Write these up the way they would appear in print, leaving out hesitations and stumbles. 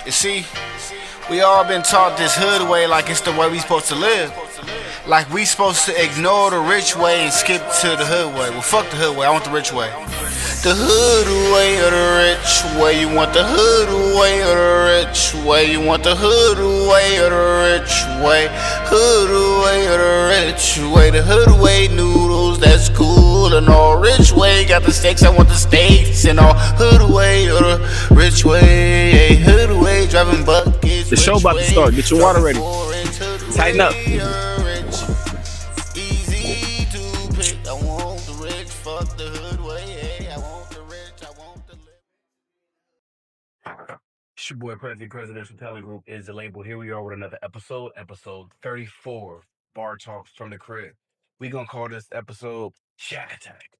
You see, we all been taught this hood way like it's the way we supposed to live. Like we supposed to ignore the rich way and skip to the hood way. Well, fuck the hood way, I want the rich way. The hood way or the rich way. You want the hood way or the rich way. You want the hood way or the rich way. Hood way or the rich way. The hood way noodles, that's cool and all. Rich way got the steaks, I want the steaks and all. Hood way or the rich way. Hood way driving buckets. The show about to start. Get your water ready. Tighten up. Easy to pick. I want the rich. Fuck the hood way. I want the rich. I want the It's your boy Prezi Presidential Talent Group is the label. Here we are with another episode 34, Bar Talks from the Crib. We gonna call this episode Shack Attack.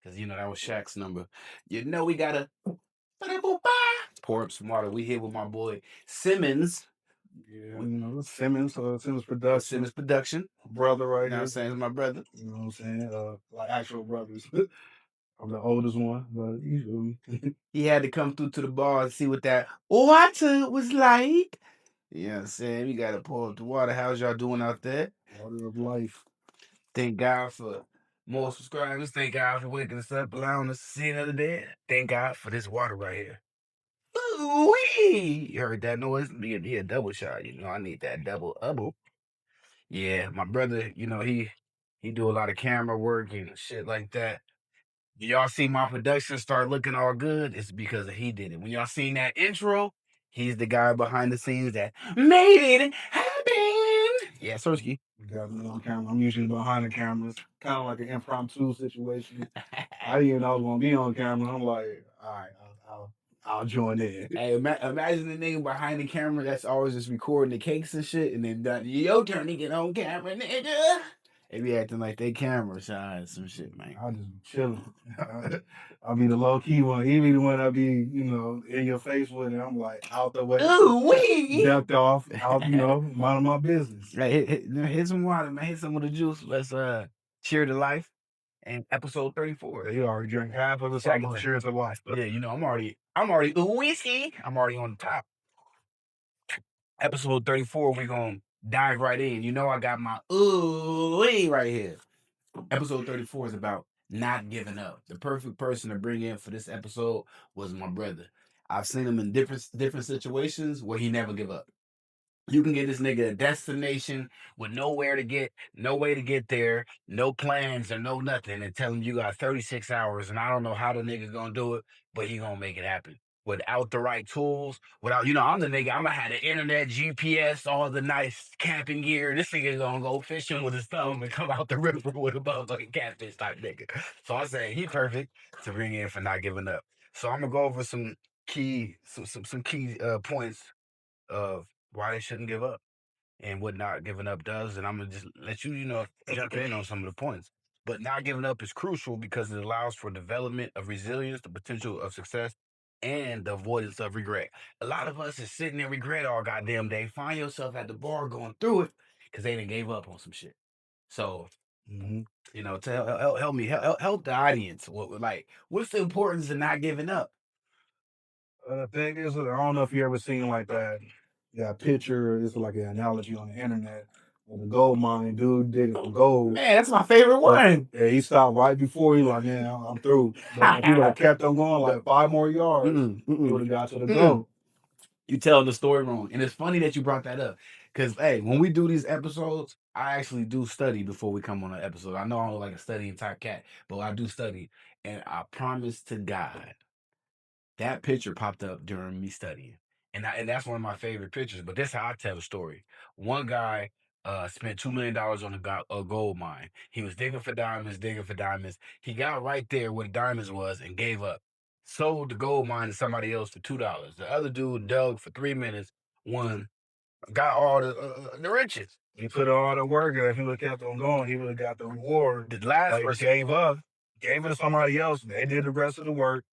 Cause you know that was Shaq's number. You know we gotta pour up some water. We here with my boy Simmons. Yeah, Simmons, Simmons Production. Simmons Production. Brother right You know what I'm here. saying? It's my brother. You know what I'm saying? Like actual brothers. I'm the oldest one, but usually. He had to come through to the bar and see what that water was like. You know what I'm saying? We gotta pour up the water. How's y'all doing out there? Water of life. Thank God for more subscribers. Thank God for waking us up, allowing us to see another day. Thank God for this water right here. Ooh-wee! You heard that noise? Be a double shot. You know, I need that double. Yeah, my brother, you know, he do a lot of camera work and shit like that. When y'all see my production start looking all good, it's because he did it. When y'all seen that intro, he's the guy behind the scenes that made it happen. Yeah, Sersky. You got me on camera. I'm usually behind the cameras. Kind of like an impromptu situation. I didn't even know I was going to be on camera. I'm like, all right, I'll join in. Hey, imagine the nigga behind the camera that's always just recording the cakes and shit, and then done your turn to get on camera, nigga. They be acting like they camera shy and some shit, man. I'll just be chilling. I'll be the low key one. Even when I be, in your face with it, I'm like out the way. Ooh, wee! Ducked off, out, minding my business. Hey, hit some water, man. Hit some of the juice. Let's cheer to life. And episode 34. You already drank half of it, so I'm gonna share it to life. Yeah, you know, I'm already whiskey. I'm already on the top. Episode 34, we're gonna dive right in. You know, I got my right here. Episode 34 is about not giving up. The perfect person to bring in for this episode was my brother. I've seen him in different situations where he never give up. You can get this nigga a destination with no way to get there, no plans or no nothing, and tell him you got 36 hours, and I don't know how the nigga gonna do it, but he gonna make it happen. Without the right tools, without, I'm the nigga, I'm gonna have the internet, GPS, all the nice camping gear. This nigga gonna go fishing with his thumb and come out the river with a motherfucking catfish type nigga. So I say he perfect to bring in for not giving up. So I'm gonna go over some key points of why they shouldn't give up and what not giving up does. And I'm gonna just let you, jump in on some of the points. But not giving up is crucial because it allows for development of resilience, the potential of success, and the avoidance of regret. A lot of us is sitting in regret all goddamn day. Find yourself at the bar going through it because they done gave up on some shit. So, help me, help the audience. What's the importance of not giving up? The thing is, I don't know if you ever seen like that. Yeah, picture is like an analogy on the internet. The gold mine dude did it for gold. Man, that's my favorite one. Yeah, he stopped right before he like, man, I'm through. But if he would have kept on going like 5 more yards, he would have got to the goal. You telling the story wrong. And it's funny that you brought that up. Because, hey, when we do these episodes, I actually do study before we come on an episode. I know I'm like a studying type cat, but I do study. And I promise to God, that picture popped up during me studying. And that's one of my favorite pictures. But this is how I tell the story. One guy spent $2 million on a gold mine. He was digging for diamonds. He got right there where the diamonds was and gave up. Sold the gold mine to somebody else for $2. The other dude dug for 3 minutes, won, got all the riches. He put all the work in. If he would have kept on going, he would have got the reward. The last person gave it to somebody else. They did the rest of the work,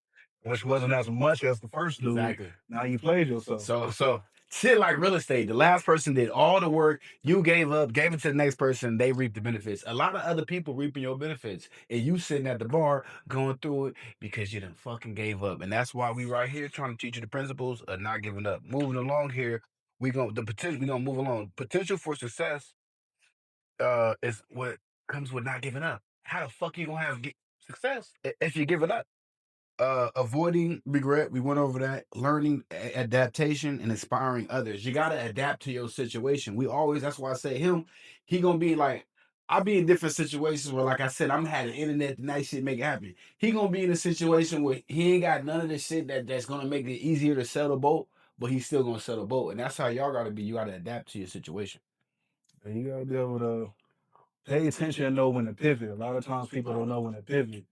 which wasn't as much as the first dude. Exactly. Now you played yourself. So Shit like real estate. The last person did all the work. You gave up, gave it to the next person. They reap the benefits. A lot of other people reaping your benefits, and you sitting at the bar going through it because you done fucking gave up. And that's why we right here trying to teach you the principles of not giving up. Moving along here, we gonna move along. Potential for success is what comes with not giving up. How the fuck you gonna have success if you're giving up? Avoiding regret, we went over that. Learning adaptation and inspiring others. You got to adapt to your situation. We always, that's why I say him, he gonna be like, I'll be in different situations where, like I said, I'm gonna have the internet, the nice shit make it happen. He gonna be in a situation where he ain't got none of the shit that's gonna make it easier to sell the boat, but he's still gonna sell the boat. And that's how y'all gotta be. You gotta adapt to your situation. And you gotta be able to pay attention and know when to pivot. A lot of times people don't know when to pivot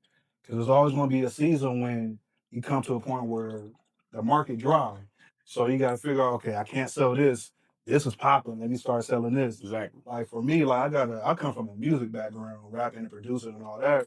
because there's always going to be a season when you come to a point where the market dry. So you got to figure out, okay, I can't sell this. This is popping. Let me start selling this. Exactly. Like for me, like I come from a music background, rapping and producing and all that.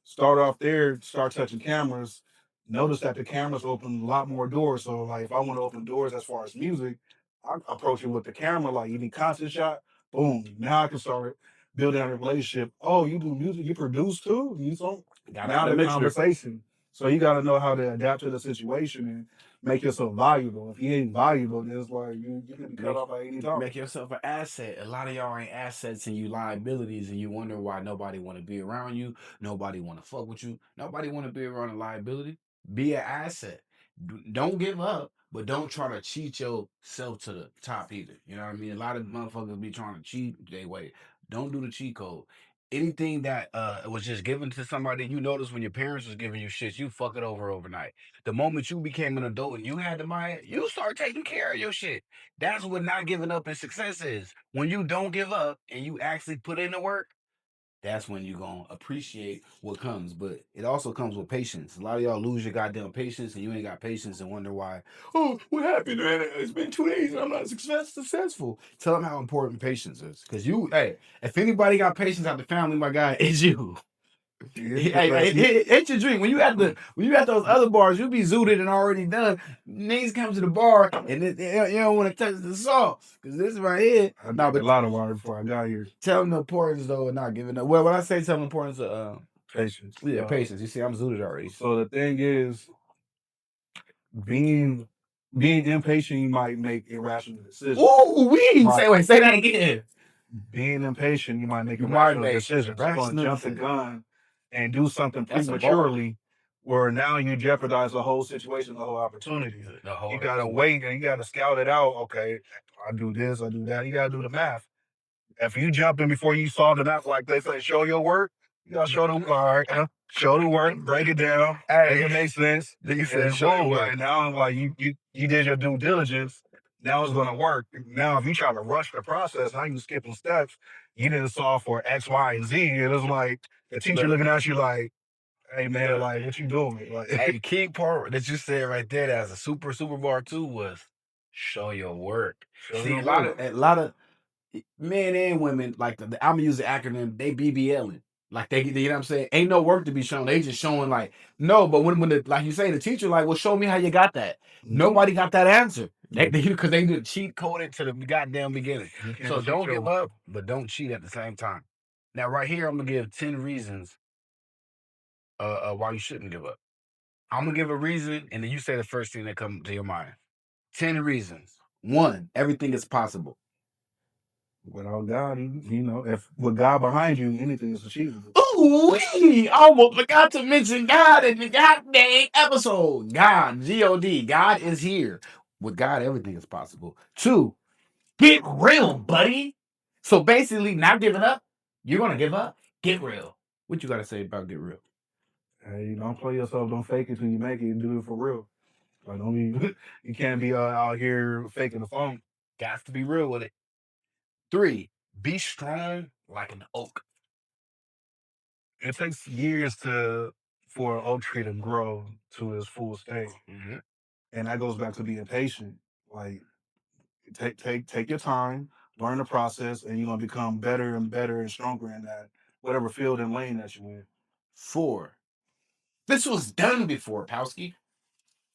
Start off there, start touching cameras. Notice that the cameras open a lot more doors. So like if I want to open doors as far as music, I approach it with the camera. Like you need concept shot, boom. Now I can start building a relationship. Oh, you do music, you produce too? You don't now the conversation. So you gotta know how to adapt to the situation and make yourself valuable. If you ain't valuable, then it's like you can be cut off at any time. Make yourself an asset. A lot of y'all ain't assets and you liabilities, and you wonder why nobody want to be around you. Nobody want to fuck with you. Nobody want to be around a liability. Be an asset. Don't give up, but don't try to cheat yourself to the top either. You know what I mean? A lot of motherfuckers be trying to cheat. They wait. Don't do the cheat code. Anything that was just given to somebody, you notice when your parents was giving you shit, you fuck it over overnight. The moment you became an adult and you had the mind, you start taking care of your shit. That's what not giving up and success is. When you don't give up and you actually put in the work, that's when you're going to appreciate what comes. But it also comes with patience. A lot of y'all lose your goddamn patience and you ain't got patience and wonder why, oh, what happened, man? It's been 2 days and I'm not successful. Tell them how important patience is. Because hey, if anybody got patience out the family, my guy, it's you. It's your dream. When you at those other bars, you be zooted and already done. Niggas come to the bar and you don't want to touch the sauce because this right here. I drank a lot of water before I got here. Tell them the importance though of not giving up. Well, when I say tell them the importance of patience. Yeah, patience. You see, I'm zooted already. So the thing is, being impatient, you might make irrational decisions. Ooh, say that again. Being impatient, you might make irrational decisions. You're going to jump the gun and do something prematurely where now you jeopardize the whole situation, the whole opportunity. You got to wait and you got to scout it out. Okay, I do this, I do that. You got to do the math. If you jump in before you solve the math, like they say, show your work, you got to show them, all right, show the work, break it down, make it make sense. Then you said, show work. Now, like, you did your due diligence. Now it's going to work. Now, if you try to rush the process, now you skipping steps. You didn't solve for X, Y, and Z. And it's like the teacher looking at you like, hey, man, like, what you doing? Like, hey, key part that you said right there that's a super bar too was show your work. See, a lot of men and women, like I'm gonna use the acronym, they BBLing. Like they, you know what I'm saying? Ain't no work to be shown. They just showing like, no, but when the, like you say, the teacher like, well, show me how you got that. Nobody got that answer. Because they did cheat coded to the goddamn beginning. So don't give up, but don't cheat at the same time. Now, right here, I'm gonna give 10 reasons why you shouldn't give up. I'm gonna give a reason, and then you say the first thing that comes to your mind. 10 reasons. 1, everything is possible. Without God, you know, if with God behind you, anything is achievable. Ooh, we almost forgot to mention God in the goddamn episode. God, G-O-D, God is here. With God, everything is possible. 2, get real, buddy. So basically, not giving up. You're gonna give up. Get real. What you gotta say about get real? Hey, don't play yourself. Don't fake it till you make it. And do it for real. Like, don't be, you can't be out here faking the phone. Got to be real with it. 3, be strong like an oak. It takes years for an oak tree to grow to its full state, and that goes back to being patient. Like, take your time, learn the process, and you're gonna become better and better and stronger in that whatever field and lane that you're in. 4, this was done before, Powski.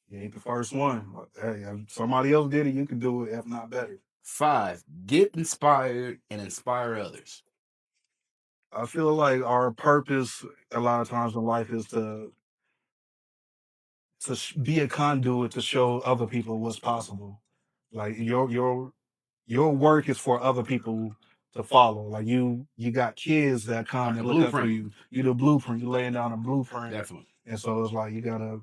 You ain't the first one. Hey, if somebody else did it, you can do it, if not better. 5, get inspired and inspire others. I feel like our purpose a lot of times in life is to be a conduit to show other people what's possible. Like your work is for other people to follow. Like you got kids that come Like and a look up to blueprint. you. You the blueprint. You laying down a blueprint. Definitely. And so it's like you gotta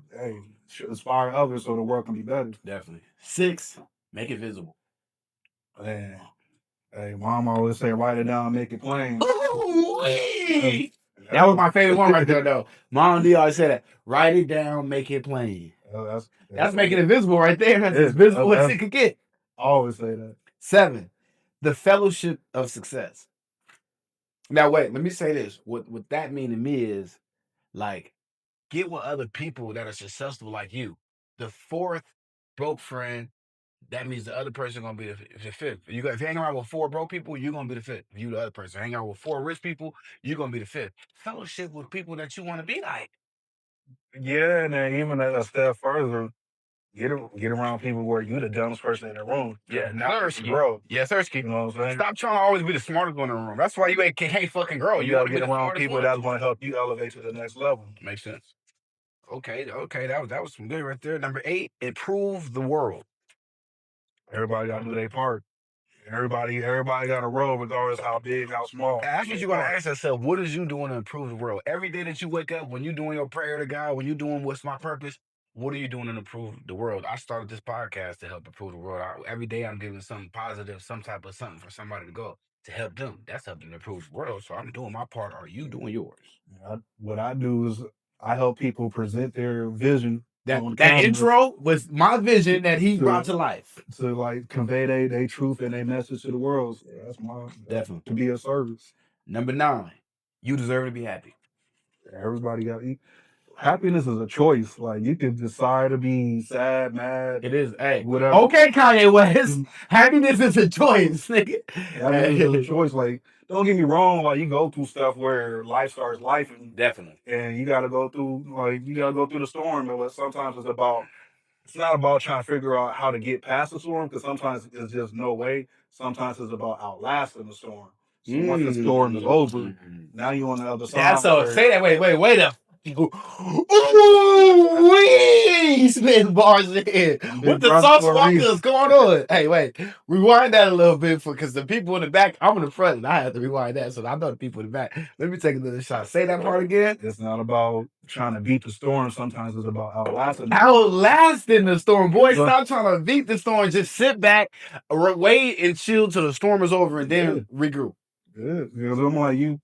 inspire others so the world can be better. Definitely. 6, make it visible. Man. Hey, mom always say write it down, make it plain. Ooh-wee! That was my favorite one right there, though. Mom D always said that. Write it down, make it plain. That's making it visible right there. That's as visible as it could get. I always say that. 7, the fellowship of success. Now, wait, let me say this. What that mean to me is, like, get with other people that are successful like you. The 4th broke friend, that means the other person gonna be the 5th. If you hang around with 4 broke people, you're gonna be the 5th. You the other person. Hang out with 4 rich people, you're gonna be the 5th. Fellowship with people that you want to be like. Yeah, and then even a step further, get around people where you the dumbest person in the room. Yeah, now you can grow. Yes, Ersky. You know what I'm saying? Stop trying to always be the smartest one in the room. That's why you can't fucking grow. You gotta get around people that want to help you elevate to the next level. Makes sense. Okay, that was some good right there. Number 8, improve the world. Everybody gotta do their part. Everybody got a role, regardless how big, how small. That's what you gotta ask yourself. What is you doing to improve the world? Every day that you wake up, when you're doing your prayer to God, when you're doing what's my purpose, what are you doing to improve the world? I started this podcast to help improve the world. Every day I'm giving something positive, some type of something for somebody to go to help them. That's helping to improve the world. So I'm doing my part. Are you doing yours? What I do is I help people present their vision. That intro was my vision that he brought to life. To like convey their truth and their message to the world. So that's my Definitely to be of service. Number 9, you deserve to be happy. Everybody got happiness is a choice. Like you can decide to be sad, mad. It is, hey, whatever. Okay, Kanye West. Happiness is a choice, nigga. Happiness is a choice. Like, don't get me wrong. Like you go through stuff where life starts life, and Definitely, and you gotta go through the storm. But sometimes it's not about trying to figure out how to get past the storm, because sometimes it's just no way. Sometimes it's about outlasting the storm. So once the storm is over, now you're on the other side. Yeah, so say that. Wait up. Ooh, he spit bars in. What the sauce walkers going on? Hey, wait, rewind that a little bit because the people in the back, I'm in the front and I have to rewind that, so I know the people in the back. Let me take another shot. Say that part again. It's not about trying to beat the storm. Sometimes it's about outlasting. Outlasting the storm, boy. Stop trying to beat the storm. Just sit back, wait, and chill till the storm is over, and then regroup. Yeah, because I'm like you.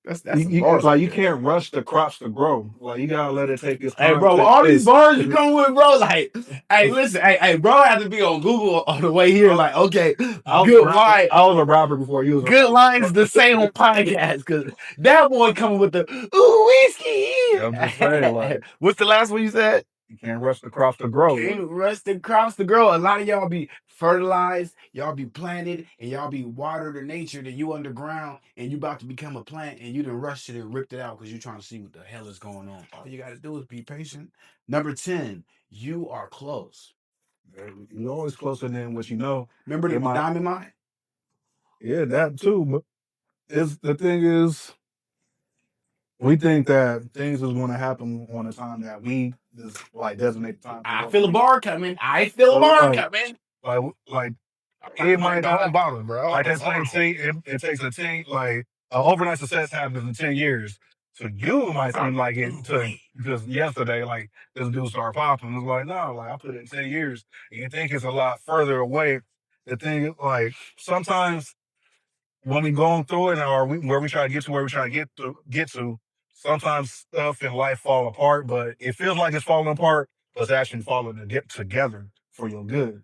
That's it's like you can't rush the crops to grow. Like you gotta let it take its time. Hey, bro, all these bars you come with, bro. Like, hey, listen, hey, bro, had to be on Google on the way here. Like, okay, good line. I was a rapper before you was good lines to say on podcast because that boy coming with the whiskey. Yeah, I'm just saying, like, what's the last one you said? You can't rush the crops to grow. Can't rush the crops to grow. A lot of y'all be fertilized, y'all be planted, and y'all be watered in nature. That you underground and you about to become a plant, and you done rushed it and ripped it out because you're trying to see what the hell is going on. All you got to do is be patient. Number 10, you are close. You're always closer than what you know. Remember the diamond mine? Yeah, that too. But the thing is, we think that things is going to happen on a time that we just like designate the time. I feel a bar coming. Like it might not bother, bro. Like that same thing. It takes a team. Like overnight success happens in 10 years. So you might seem like it took just yesterday. Like this dude started popping. It's like no, like I put it in 10 years. And you think it's a lot further away. The thing is, like sometimes when we going through it, or where we try to get to where we try to get to, sometimes stuff in life fall apart, but it feels like it's falling apart, but it's actually falling together for your good.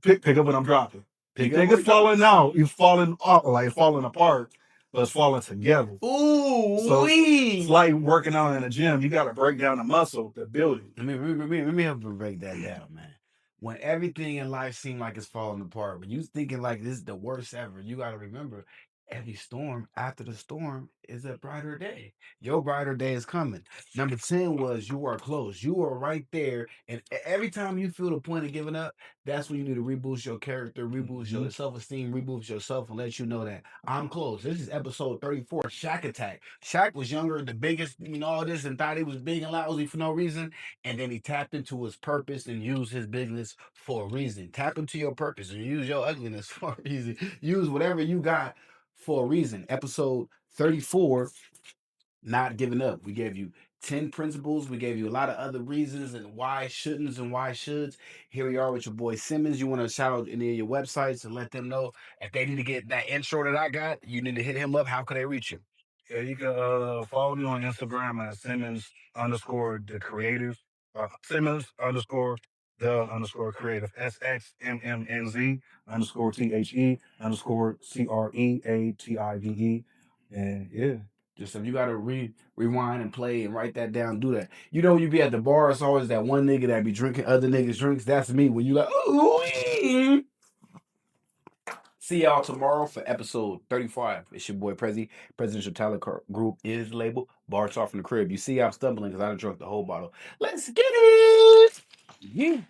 Pick up what I'm dropping. You think it's falling out, it's falling up, like it's falling apart, but it's falling together. Ooh, so it's like working out in a gym. You got to break down the muscle to build it. Let me help you break that down, man. When everything in life seems like it's falling apart, when you thinking like this is the worst ever, you got to remember every storm after the storm is a brighter day. Your brighter day is coming. Number 10 was you are close. You are right there. And every time you feel the point of giving up, that's when you need to reboost your character, reboost your self-esteem, reboost yourself, and let you know that I'm close. This is episode 34, Shaq Attack. Shaq was younger, the biggest, all this, and thought he was big and lousy for no reason. And then he tapped into his purpose and used his bigness for a reason. Tap into your purpose and use your ugliness for a reason. Use whatever you got for a reason. Episode 34, not giving up. We gave you 10 principles. We gave you a lot of other reasons and why shouldn'ts and why shoulds. Here we are with your boy Simmons. You want to shout out any of your websites and let them know if they need to get that intro that I got, you need to hit him up. How could they reach you? Yeah, you can follow me on Instagram at Simmons_the creative. Simmons _ the creative. SXMMNZ_THE_CREATIVE. And yeah. Just if you gotta rewind and play and write that down, do that. You know, you be at the bar, it's always that one nigga that be drinking other niggas' drinks. That's me. When you like, ooh. See y'all tomorrow for episode 35. It's your boy Prezi. Presidential Talent Group is labeled Bar Talk from the Crib. You see I'm stumbling because I done drunk the whole bottle. Let's get it. Yeah.